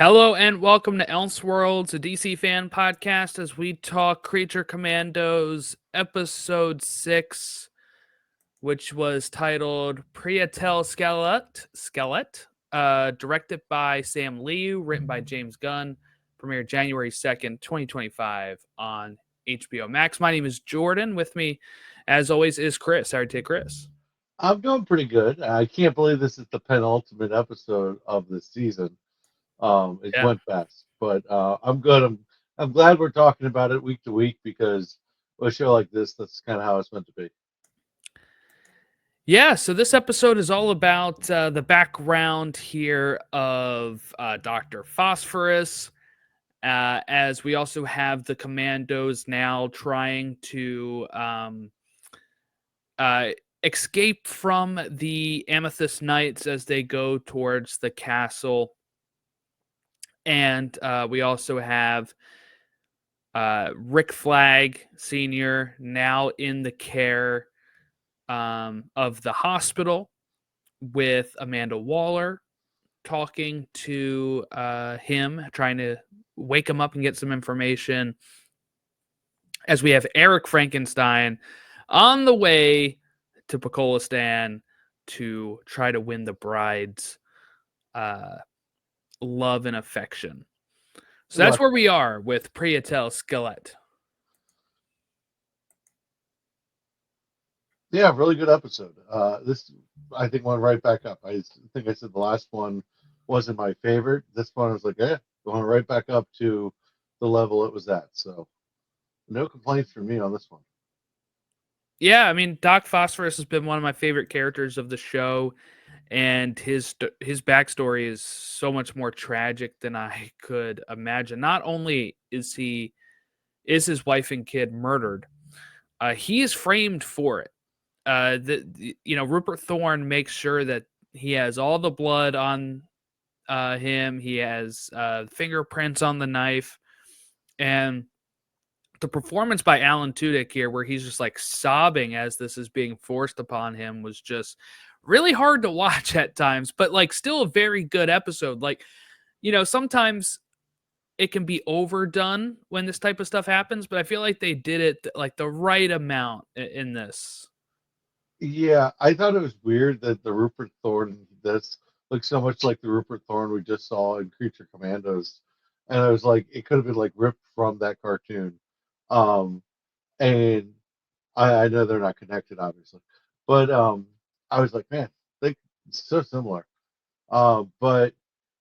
Hello and welcome to Elseworlds, a DC fan podcast, as we talk Creature Commandos episode 6, which was titled Priyatel Skelet, directed by Sam Liu, written by James Gunn, premiered January 2nd, 2025 on HBO Max. My name is Jordan. With me, as always, is Chris. How are you today, Chris? I'm doing pretty good. I can't believe this is the penultimate episode of the season. It Yeah. went fast, but I'm good. I'm glad we're talking about it week to week because a show like this, that's kind of how it's meant to be. Yeah, so this episode is all about the background here of Doctor Phosphorus, as we also have the commandos now trying to uh, escape from the Amethyst Knights as they go towards the castle. And we also have Rick Flag Sr. now in the care of the hospital with Amanda Waller, talking to him, trying to wake him up and get some information. As we have Eric Frankenstein on the way to Pokolistan to try to win the bride's uh, love and affection. So that's Look, where we are with Priyatel Skelet. yeah, really good episode. This, I think, went right back up. I think I said the last one wasn't my favorite. This one was like, going right back up to the level it was at. So no complaints from me on this one. Yeah, I mean, Doc Phosphorus has been one of my favorite characters of the show, and his backstory is so much more tragic than I could imagine. Not only is his wife and kid murdered, he is framed for it. Rupert Thorne makes sure that he has all the blood on him. He has fingerprints on the knife, and the performance by Alan Tudyk here, where he's just like sobbing as this is being forced upon him, was just really hard to watch at times, but like still a very good episode. Like, sometimes it can be overdone when this type of stuff happens, but I feel like they did it like the right amount in this. Yeah, I thought it was weird that the Rupert Thorne this looks so much like the Rupert Thorne we just saw in Creature Commandos, and I was like, it could have been like ripped from that cartoon. Um, and I know they're not connected, obviously, but I was like, man, they it's so similar. But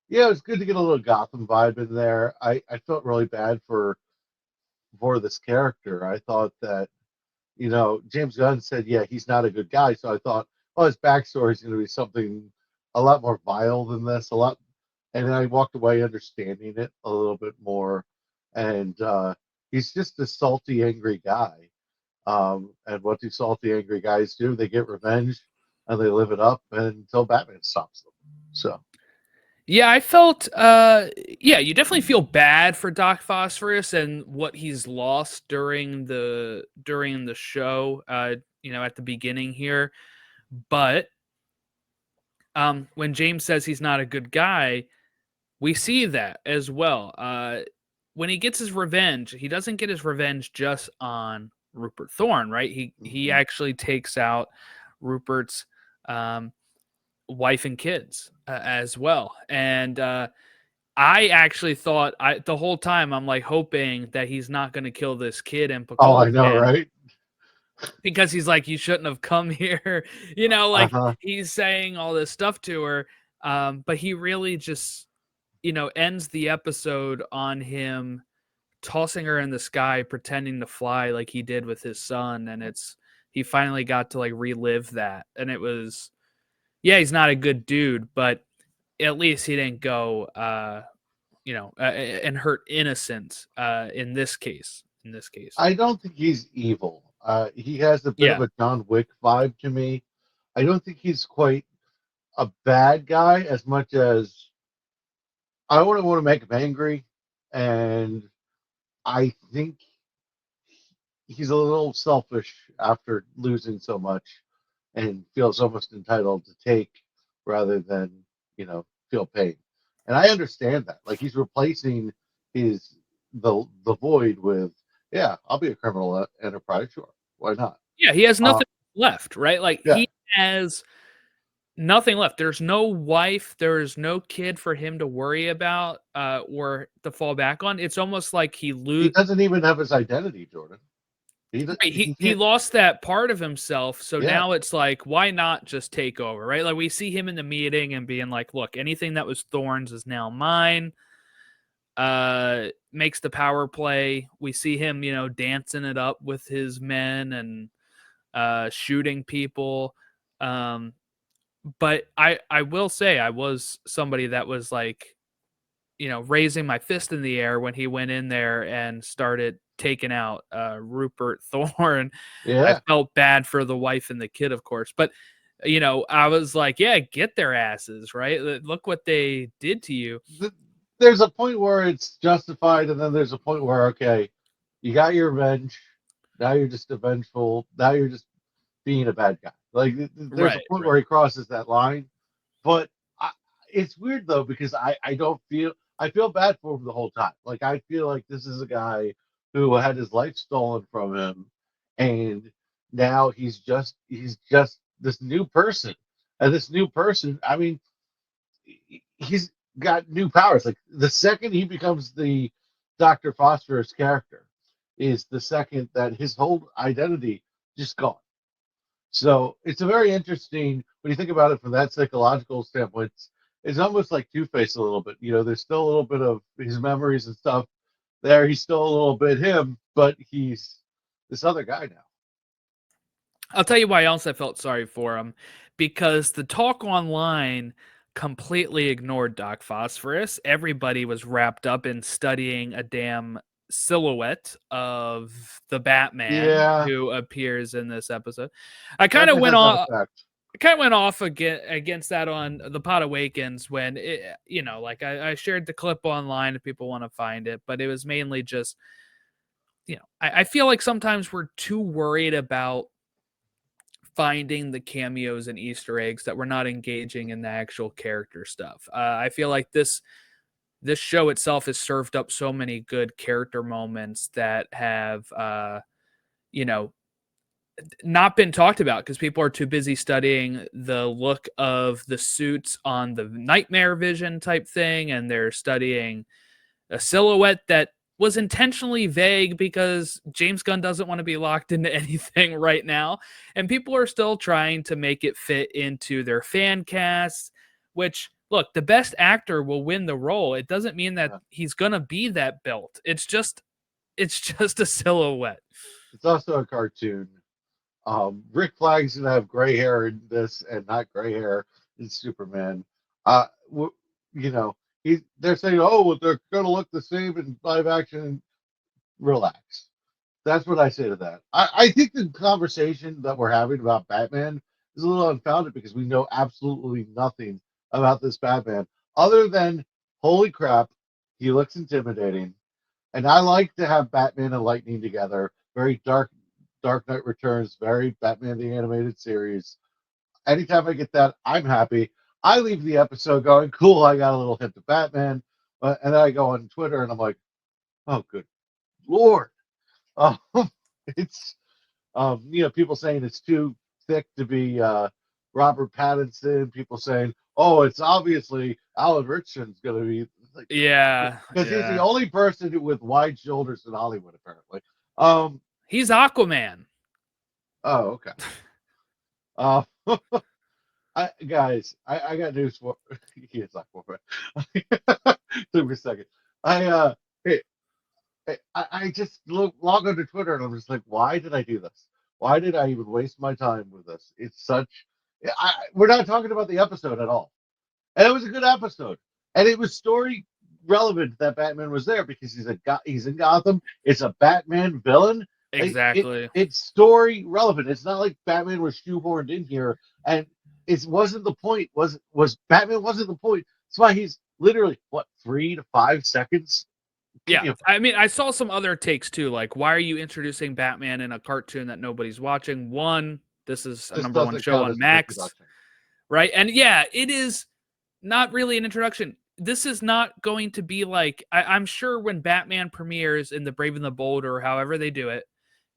yeah, it was good to get a little Gotham vibe in there. I felt really bad for this character. I thought that James Gunn said, yeah, he's not a good guy. So I thought, oh, his backstory is going to be something a lot more vile than this, a lot. And then I walked away understanding it a little bit more. And he's just a salty, angry guy. And what do salty, angry guys do? They get revenge and they live it up until Batman stops them. So, Yeah, I felt you definitely feel bad for Doc Phosphorus and what he's lost during the show, at the beginning here. But when James says he's not a good guy, we see that as well. When he gets his revenge, he doesn't get his revenge just on Rupert Thorne, right? He mhm. actually takes out Rupert's um, wife and kids as well. And I actually thought the whole time I'm like hoping that he's not going to kill this kid in Oh, I know, Pakistan, right? because he's like, you shouldn't have come here. Like Uh-huh. he's saying all this stuff to her. But he really just, ends the episode on him tossing her in the sky, pretending to fly like he did with his son. And he finally got to like relive that. And it was, yeah, he's not a good dude, but at least he didn't go, and hurt innocence in this case. I don't think he's evil. He has a bit of Yeah. a John Wick vibe to me. I don't think he's quite a bad guy as much as I wouldn't want to make him angry. And I think he's a little selfish after losing so much and feels almost entitled to take rather than, feel pain. and I understand that. Like he's replacing his the void with, yeah, I'll be a criminal enterprise, sure, why not? Yeah, he has Uh, nothing left, right? Like yeah, he has nothing left. There's no wife, there's no kid for him to worry about or to fall back on. It's almost like he he doesn't even have his identity, Jordan. right, He he can't. lost that part of himself, so Yeah, now it's like, why not just take over, right? Like we see him in the meeting and being like, look, anything that was Thorne's is now mine. Makes the power play. We see him, dancing it up with his men and shooting people. But I will say I was somebody that was like, raising my fist in the air when he went in there and started taking out Rupert Thorne. I yeah. felt bad for the wife and the kid, of course, but I was like, yeah, get their asses, right? Look what they did to you. There's a point where it's justified, and then there's a point where, okay, you got your revenge. Now you're just a vengeful. Now you're just being a bad guy. Like there's a Right, point right. where he crosses that line. But I, it's weird though because I don't feel I feel bad for him the whole time. Like I feel like this is a guy who had his life stolen from him, and now he's just this new person, and this new person. I mean, he's got new powers. Like the second he becomes the Doctor Phosphorus character, is the second that his whole identity just gone. So it's a very interesting when you think about it from that psychological standpoint. It's almost like Two Face a little bit. There's still a little bit of his memories and stuff there. He's still a little bit him, but he's this other guy now. I'll tell you why else I felt sorry for him, because the talk online completely ignored Doc Phosphorus. Everybody was wrapped up in studying a damn silhouette of the Batman Yeah, who appears in this episode. I kind of Batman went has that off. effect. I kind of went off against that on the Pod Awakens when like I shared the clip online if people want to find it, but it was mainly just, I feel like sometimes we're too worried about finding the cameos and Easter eggs that we're not engaging in the actual character stuff. I feel like this show itself has served up so many good character moments that have you know not been talked about because people are too busy studying the look of the suits on the nightmare vision type thing, and they're studying a silhouette that was intentionally vague because James Gunn doesn't want to be locked into anything right now. And people are still trying to make it fit into their fan cast, which, look, the best actor will win the role. It doesn't mean that Yeah. he's going to be that built. It's just a silhouette. It's also a cartoon. Rick Flag's gonna have gray hair in this and not gray hair in Superman. Uh, you know, they're saying, oh, well, they're gonna look the same in live action. Relax. That's what I say to that. I think the conversation that we're having about Batman is a little unfounded because we know absolutely nothing about this Batman other than, holy crap, he looks intimidating. And I like to have Batman and Lightning together. Very Dark Knight Returns, very Batman the Animated Series. Anytime I get that, I'm happy. I leave the episode going, cool, I got a little hint of Batman. And then I go on Twitter and I'm like, oh, good Lord. Um, it's people saying it's too thick to be Robert Pattinson. People saying, "Oh, it's obviously Alan Richardson's going to be like," Yeah, because he's the yeah. only person with wide shoulders in Hollywood, apparently. Um, He's Aquaman. oh, okay. Uh, I got news for he is Aquaman. Took me a second. I hey, I just log onto Twitter and I'm just like, why did I do this? Why did I even waste my time with this? It's such. We're not talking about the episode at all, and it was a good episode, and it was story relevant that Batman was there because he's in Gotham. It's a Batman villain. Exactly. It's story relevant. It's not like Batman was shoehorned in here, and it wasn't the point. Was Batman wasn't the point. That's why he's literally what 3 to 5 seconds. Yeah, You know, I mean, I saw some other takes too. Like, why are you introducing Batman in a cartoon that nobody's watching? One, this is a this number one doesn't show count on as an Max, introduction. right? And yeah, it is not really an introduction. this is not going to be like, I'm sure when Batman premieres in the Brave and the Bold or however they do it,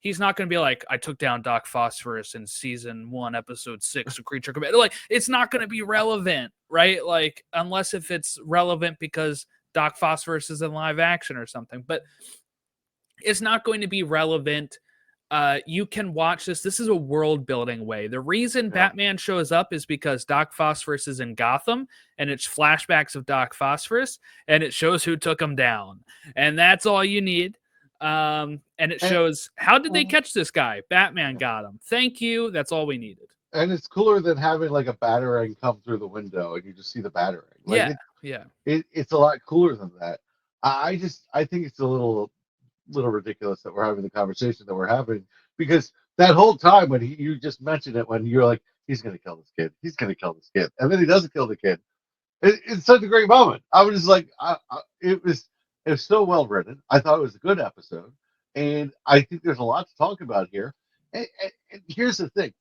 he's not going to be like, I took down Doc Phosphorus in season 1, episode 6 of Creature Commandos. Like, it's not going to be relevant, right? Like, unless if it's relevant because Doc Phosphorus is in live action or something, but it's not going to be relevant. You can watch this. This is a world building way. The reason Batman shows up is because Doc Phosphorus is in Gotham, and it's flashbacks of Doc Phosphorus, and it shows who took him down. And that's all you need. And it shows, how did they catch this guy? Batman got him. Thank you. That's all we needed. And it's cooler than having like a batarang come through the window and you just see the batarang. Like, it's a lot cooler than that. I think it's a little ridiculous that we're having the conversation that we're having, because that whole time when you just mentioned it, when you're like, he's going to kill this kid, and then he doesn't kill the kid. It's such a great moment. I was just like, it was so well written. I thought it was a good episode, and I think there's a lot to talk about here. And here's the thing: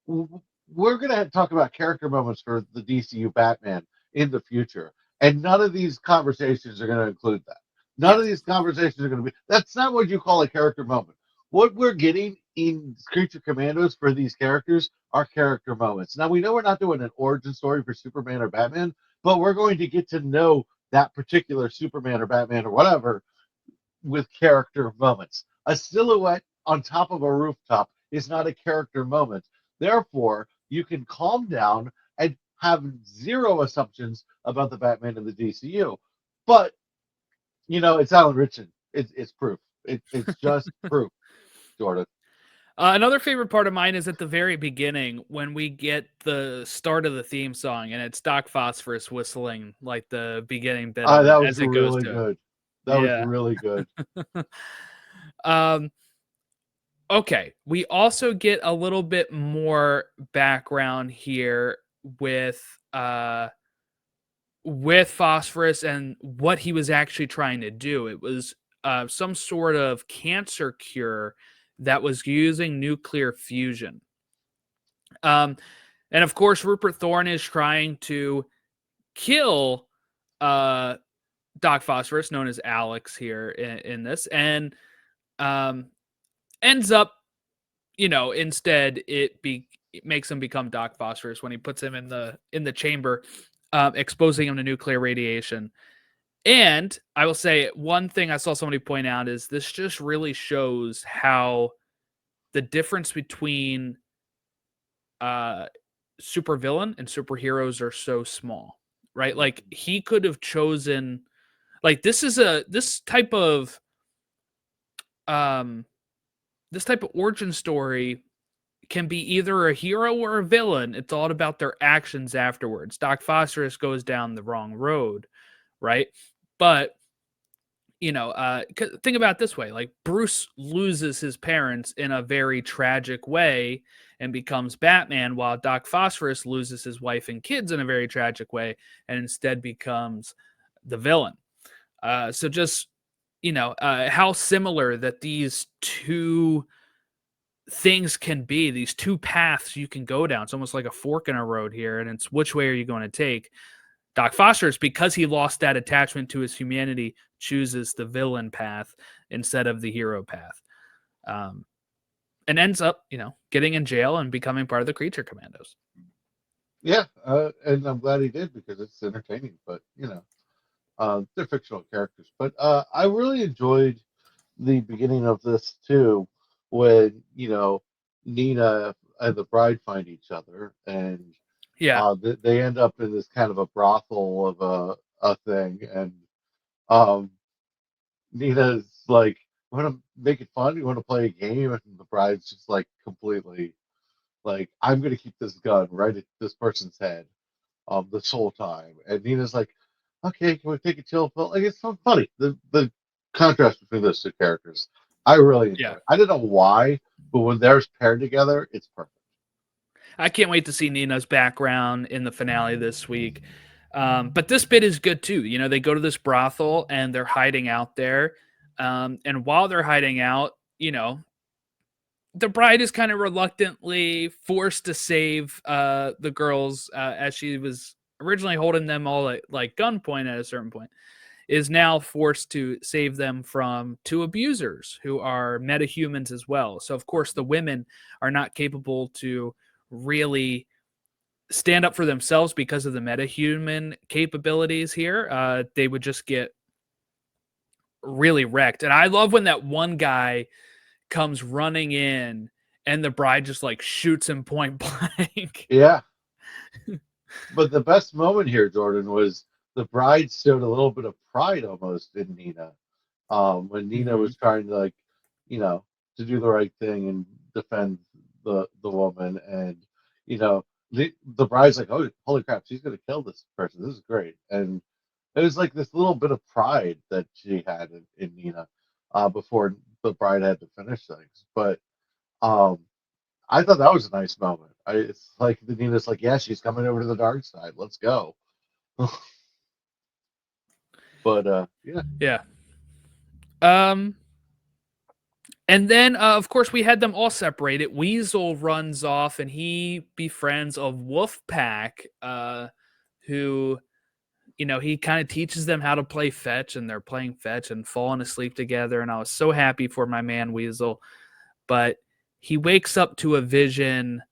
we're going to talk about character moments for the DCU Batman in the future, and none of these conversations are going to include that. None of these conversations are going to be. That's not what you call a character moment. What we're getting in Creature Commandos for these characters are character moments. Now, we know we're not doing an origin story for Superman or Batman, but we're going to get to know that particular Superman or Batman or whatever with character moments. A silhouette on top of a rooftop is not a character moment. Therefore, you can calm down and have zero assumptions about the Batman in the DCU. But it's Alan Ritchson. It's proof. It's just proof, Jordan. Another favorite part of mine is at the very beginning when we get the start of the theme song and it's Doc Phosphorus whistling like the beginning bit of that it was as it really goes good. That was really good. Okay, we also get a little bit more background here with Phosphorus and what he was actually trying to do. It was some sort of cancer cure that was using nuclear fusion. And of course, Rupert Thorne is trying to kill Doc Phosphorus, known as Alex here in this, and ends up, instead it makes him become Doc Phosphorus when he puts him in the chamber, exposing him to nuclear radiation. And I will say one thing I saw somebody point out is this just really shows how the difference between supervillain and superheroes are so small, right? Like, he could have chosen, like, this type of origin story can be either a hero or a villain. It's all about their actions afterwards. Doc Phosphorus goes down the wrong road, right? But think about it this way: like, Bruce loses his parents in a very tragic way and becomes Batman, while Doc Phosphorus loses his wife and kids in a very tragic way and instead becomes the villain. So just how similar that these two things can be, these two paths you can go down. It's almost like a fork in a road here, and it's which way are you going to take? Doc Phosphorus, because he lost that attachment to his humanity, chooses the villain path instead of the hero path, and ends up, getting in jail and becoming part of the Creature Commandos. Yeah, and I'm glad he did, because it's entertaining. But they're fictional characters. But I really enjoyed the beginning of this too, when Nina and the bride find each other, and they end up in this kind of a brothel of a thing, and Nina's like, "You want to make it fun? You want to play a game?" And the bride's just like completely like, "I'm gonna keep this gun right at this person's head this whole time." And Nina's like, "Okay, can we take a chill pill?" Like, it's so funny, the contrast between those two characters. I really enjoy it. I don't know why, but when they're paired together, it's perfect. I can't wait to see Nina's background in the finale this week. But this bit is good too. They go to this brothel and they're hiding out there. And while they're hiding out, the bride is kind of reluctantly forced to save the girls as she was originally holding them all at like gunpoint at a certain point, is now forced to save them from two abusers who are metahumans as well. So of course the women are not capable to really stand up for themselves because of the metahuman capabilities here. They would just get really wrecked. And I love when that one guy comes running in and the bride just like shoots him point blank. Yeah. But the best moment here, Jordan, was the bride showed a little bit of pride almost in Nina. When Nina was trying to like, to do the right thing and defend the woman, and the bride's like, oh, holy crap, she's gonna kill this person. This is great, and it was like this little bit of pride that she had in Nina before the bride had to finish things. But I thought that was a nice moment. It's like the Nina's like, yeah, she's coming over to the dark side. Let's go. But yeah. Yeah. And then, of course, we had them all separated. Weasel runs off and he befriends a wolf pack who, he kind of teaches them how to play fetch, and they're playing fetch and falling asleep together. And I was so happy for my man Weasel. But he wakes up to a vision,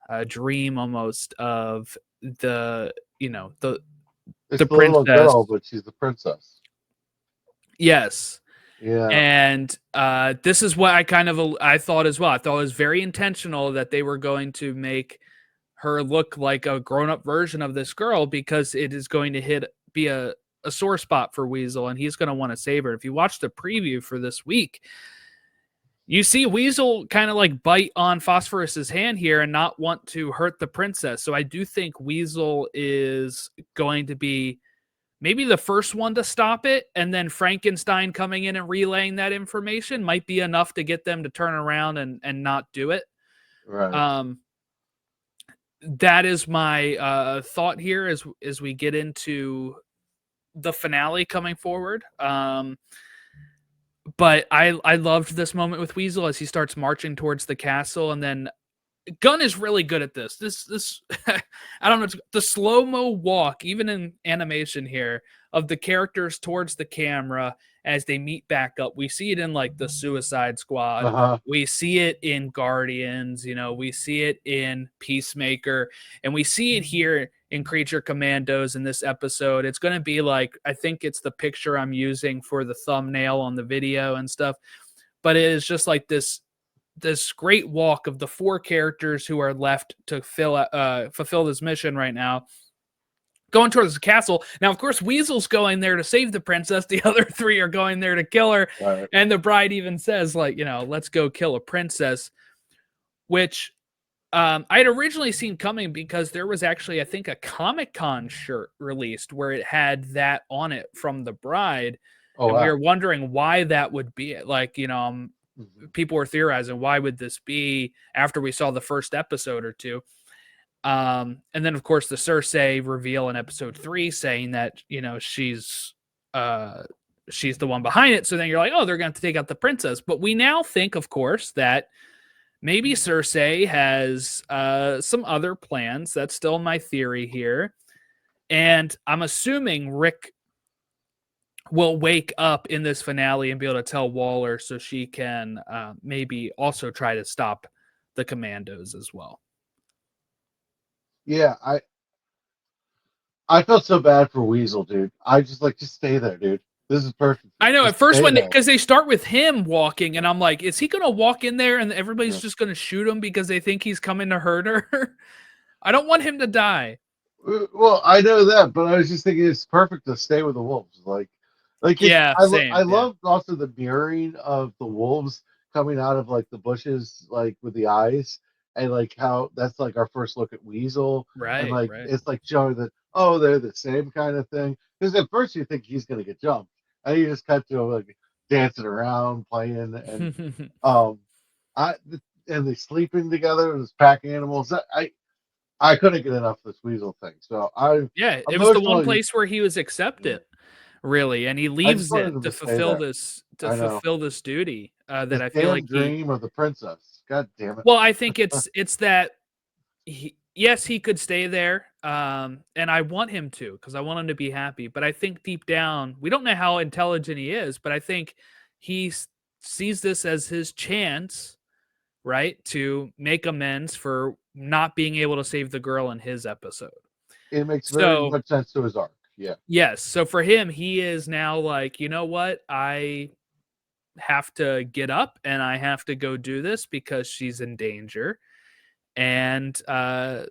a dream almost of the It's the princess. little girl, but she's the princess. Yes. Yeah. And this is what I thought as well. I thought it was very intentional that they were going to make her look like a grown-up version of this girl, because it is going to be a sore spot for Weasel, and he's going to want to save her. If you watch the preview for this week, you see Weasel kind of like bite on Phosphorus's hand here and not want to hurt the princess. So I do think Weasel is going to be maybe the first one to stop it, and then Frankenstein coming in and relaying that information might be enough to get them to turn around and not do it. Right. That is my thought here as we get into the finale coming forward. But I loved this moment with Weasel as he starts marching towards the castle, and then Gunn is really good at this. This I don't know, the slow-mo walk, even in animation here, of the characters towards the camera as they meet back up. We see it in like the Suicide Squad. Uh-huh. We see it in Guardians, we see it in Peacemaker, and we see it here in Creature Commandos in this episode. It's going to be like, I think it's the picture I'm using for the thumbnail on the video and stuff, but it is just like this great walk of the four characters who are left to fulfill this mission right now, going towards the castle. Now, of course, Weasel's going there to save the princess. The other three are going there to kill her. Right. And the bride even says, like, let's go kill a princess, which I had originally seen coming because there was actually, I think, a Comic-Con shirt released where it had that on it from the bride. Oh, and wow. we were wondering why that would be it. Like, people were theorizing, why would this be, after we saw the first episode or two. And then, of course, the Cersei reveal in episode 3 saying that, she's the one behind it. So then you're like, oh, they're going to take out the princess. But we now think, of course, that maybe Cersei has some other plans. That's still my theory here. And I'm assuming Rick will wake up in this finale and be able to tell Waller so she can maybe also try to stop the Commandos as well. Yeah, I felt so bad for Weasel, dude. I just stay there, dude. This is perfect. I know, just at first because they start with him walking, and I'm like, is he going to walk in there and everybody's just going to shoot him because they think he's coming to hurt her? I don't want him to die. Well, I know that, but I was just thinking it's perfect to stay with the wolves. Yeah, I love also the mirroring of the wolves coming out of like the bushes, like with the eyes, and like how that's like our first look at Weasel, right? And like right. it's like showing that they're the same kind of thing. Because at first you think he's gonna get jumped, and you just cut to him like dancing around, playing, and and they sleeping together as pack animals. I couldn't get enough of this Weasel thing. So it was the one place where he was accepted. Really, and he leaves it to fulfill this duty that this I feel like dream of the princess. God damn it. Well, I think it's that yes, he could stay there, and I want him to because I want him to be happy. But I think deep down, we don't know how intelligent he is, but I think he sees this as his chance, right, to make amends for not being able to save the girl in his episode. It makes very So much sense to his arc. Yeah. yes, so for him, he is now like, you know what, I have to get up and I have to go do this because she's in danger, and that's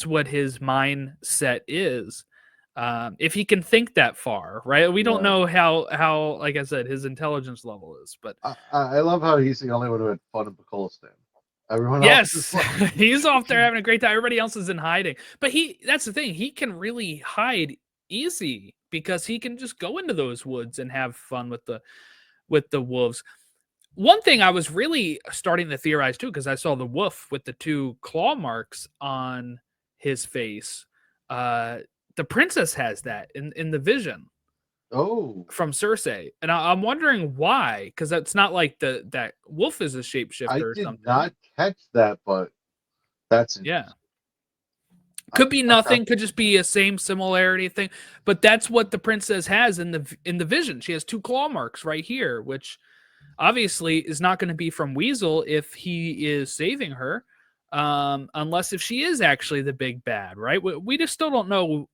what his mindset is. If he can think that far, right? We don't Yeah. know how like I said, his intelligence level is, but I love how he's the only one who had fun in Bacolistan. Everyone else is yes, like, he's off there having a great time. Everybody else is in hiding, but that's the thing. He can really hide easy because he can just go into those woods and have fun with the wolves. One thing I was really starting to theorize too, because I saw the wolf with the 2 claw marks on his face. Uh, the princess has that in the vision oh, from Cersei, and I'm wondering why, because that's not like that wolf is a I shapeshifter or did something, right? not catch that, but that's Yeah, interesting. could be Okay. nothing, could just be a same similarity thing, but that's what the princess has in the vision. She has 2 claw marks right here, which obviously is not going to be from Weasel if he is saving her, unless if she is actually the big bad, right? We just still don't know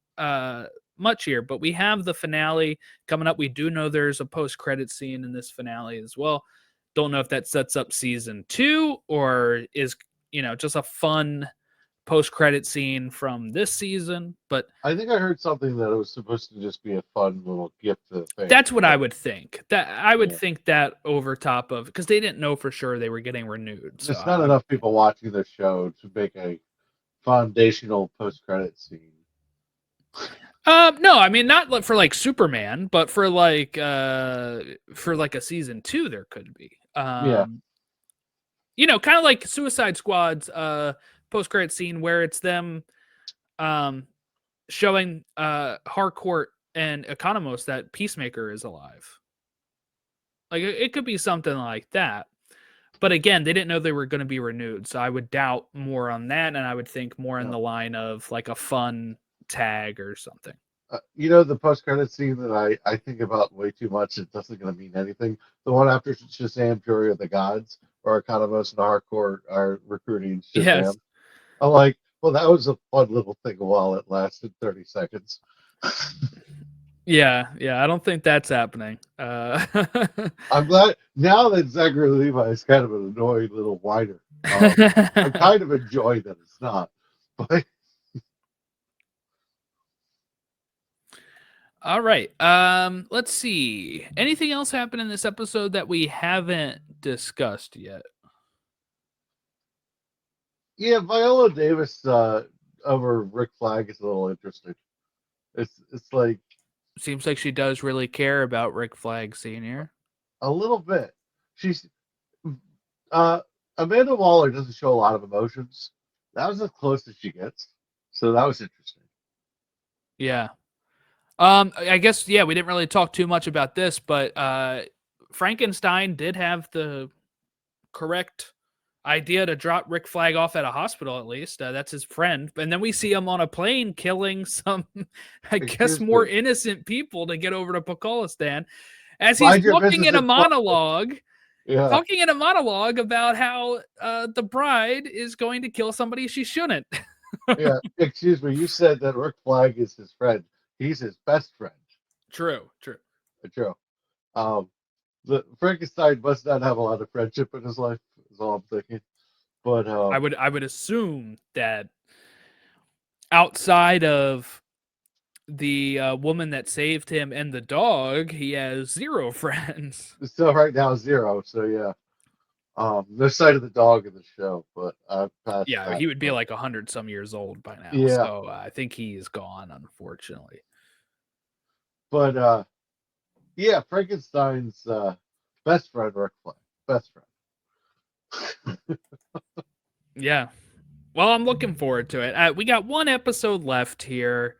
much here, but we have the finale coming up. We do know there's a post-credit scene in this finale as well. Don't know if that sets up season 2 or is just a fun post-credit scene from this season, but I think I heard something that it was supposed to just be a fun little gift to the fans. that's what I would think. That I would Yeah. think that over top of, because they didn't know for sure they were getting renewed. So There's not enough people watching the show to make a foundational post-credit scene. no, I mean not for like Superman, but for like a season 2 there could be. Yeah. Kind of like Suicide Squad's post credit scene where it's them um showing Harcourt and Economos that Peacemaker is alive. Like it could be something like that. But again, they didn't know they were going to be renewed, so I would doubt more on that, and I would think more in Yeah. the line of like a fun tag or something. The post-credit scene that I think about way too much. It doesn't going to mean anything. The one after Shazam: Fury of the Gods, or Economos and Hardcore are recruiting Yes. Shazam. I'm like, well, that was a fun little thing while it lasted 30 seconds. Yeah, I don't think that's happening. I'm glad now that Zachary Levi is kind of an annoying little whiner. I'm kind of enjoying that it's not. But All right. Let's see. Anything else happen in this episode that we haven't discussed yet? yeah, Viola Davis over Rick Flag is a little interesting. It's like Seems like she does really care about Rick Flag Sr. a little bit. She's uh Amanda Waller doesn't show a lot of emotions. That was as close as she gets. So that was interesting. Yeah. I guess we didn't really talk too much about this, but Frankenstein did have the correct idea to drop Rick Flag off at a hospital, at least. That's his friend. And then we see him on a plane killing some, I guess, Excuse more me. innocent people to get over to Pokolistan as he's Mind your talking business in a and fly. monologue. Yeah. Talking in a monologue about how the bride is going to kill somebody she shouldn't. Yeah. Excuse me. You said that Rick Flag is his friend. He's his best friend. True. True. Um, the Frankenstein must not have a lot of friendship in his life. Is all I'm thinking. But I would assume that outside of the woman that saved him and the dog, he has 0 friends. still right now 0. So yeah. No sight of the dog in the show, but past Yeah, that. he would be like 100 some years old by now. Yeah. So I think he is gone, unfortunately. But yeah, Frankenstein's best friend, Rick Flag. Best friend. Yeah. Well, I'm looking forward to it. We got 1 episode left here.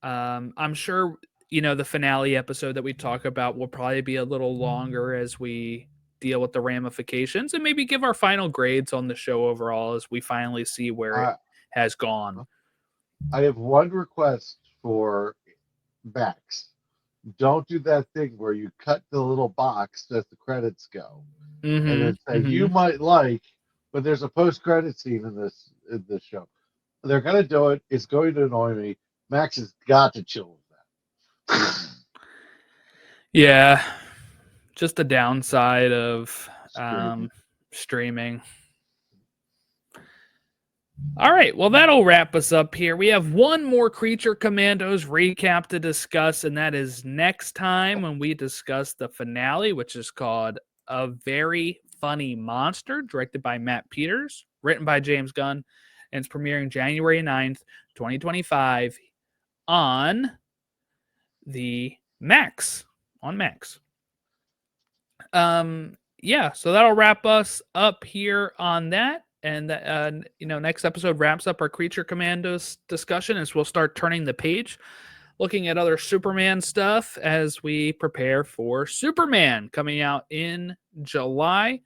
I'm sure the finale episode that we talk about will probably be a little longer as we deal with the ramifications and maybe give our final grades on the show overall as we finally see where it has gone. I have one request for Max. Don't do that thing where you cut the little box as the credits go, and then say you might like, but there's a post-credit scene in this show. They're gonna do it. It's going to annoy me. Max has got to chill with that. Yeah, just the downside of streaming. All right, well, that'll wrap us up here. We have one more Creature Commandos recap to discuss, and that is next time when we discuss the finale, which is called A Very Funny Monster, directed by Matt Peters, written by James Gunn, and it's premiering January 9th, 2025 on the Max. On Max. Yeah, so that'll wrap us up here on that. And, next episode wraps up our Creature Commandos discussion as we'll start turning the page, looking at other Superman stuff as we prepare for Superman coming out in July.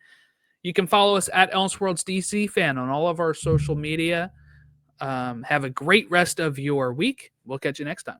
You can follow us at elseworldsdcfan on all of our social media. Have a great rest of your week. We'll catch you next time.